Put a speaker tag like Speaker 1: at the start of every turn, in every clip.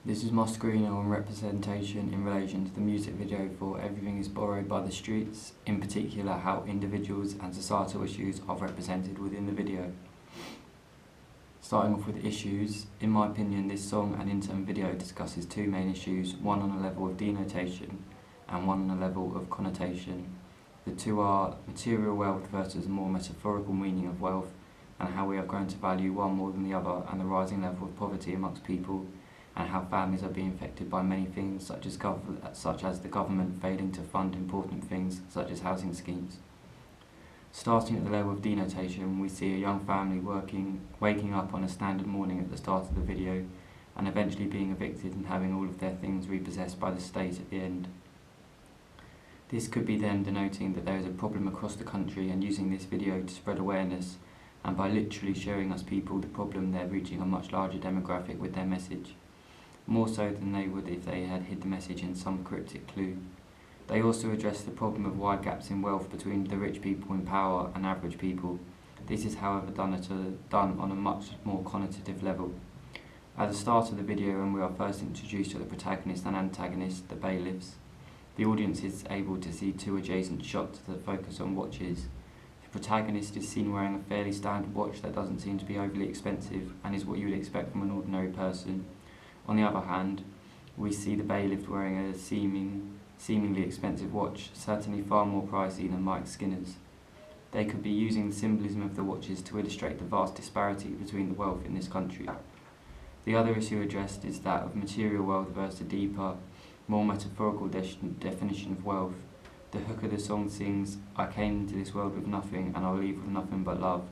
Speaker 1: This is my screener on representation in relation to the music video for Everything is Borrowed by the Streets, in particular how individuals and societal issues are represented within the video. Starting off with issues, in my opinion this song and in-turn video discusses two main issues, one on a level of denotation and one on a level of connotation. The two are material wealth versus a more metaphorical meaning of wealth, and how we have grown to value one more than the other, and the rising level of poverty amongst people, and how families are being affected by many things such as the government failing to fund important things such as housing schemes. Starting at the level of denotation, we see a young family waking up on a standard morning at the start of the video and eventually being evicted and having all of their things repossessed by the state at the end. This could be them denoting that there is a problem across the country and using this video to spread awareness, and by literally showing us people the problem, they're reaching a much larger demographic with their message, more so than they would if they had hid the message in some cryptic clue. They also address the problem of wide gaps in wealth between the rich people in power and average people. This is however done on a much more connotative level. At the start of the video, when we are first introduced to the protagonist and antagonist, the bailiffs, the audience is able to see two adjacent shots that focus on watches. The protagonist is seen wearing a fairly standard watch that doesn't seem to be overly expensive and is what you would expect from an ordinary person. On the other hand, we see the bailiff wearing a seemingly expensive watch, certainly far more pricey than Mike Skinner's. They could be using the symbolism of the watches to illustrate the vast disparity between the wealth in this country. The other issue addressed is that of material wealth versus a deeper, more metaphorical definition of wealth. The hook of the song sings, "I came into this world with nothing and I'll leave with nothing but love,"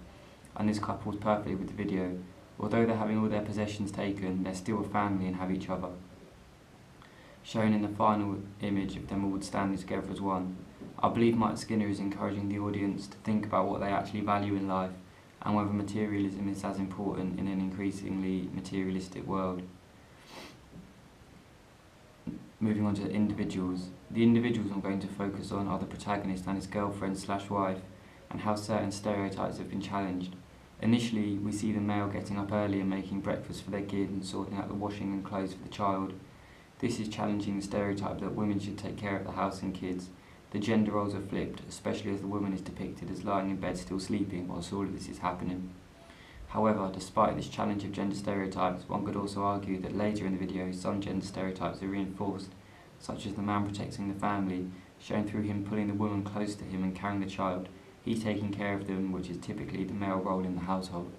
Speaker 1: and this couples perfectly with the video. Although they're having all their possessions taken, they're still a family and have each other, shown in the final image of them all standing together as one. I believe Mike Skinner is encouraging the audience to think about what they actually value in life and whether materialism is as important in an increasingly materialistic world. Moving on to individuals. The individuals I'm going to focus on are the protagonist and his girlfriend/wife, and how certain stereotypes have been challenged. Initially, we see the male getting up early and making breakfast for their kid and sorting out the washing and clothes for the child. This is challenging the stereotype that women should take care of the house and kids. The gender roles are flipped, especially as the woman is depicted as lying in bed still sleeping whilst all of this is happening. However, despite this challenge of gender stereotypes, one could also argue that later in the video some gender stereotypes are reinforced, such as the man protecting the family, shown through him pulling the woman close to him and carrying the child, he taking care of them, which is typically the male role in the household.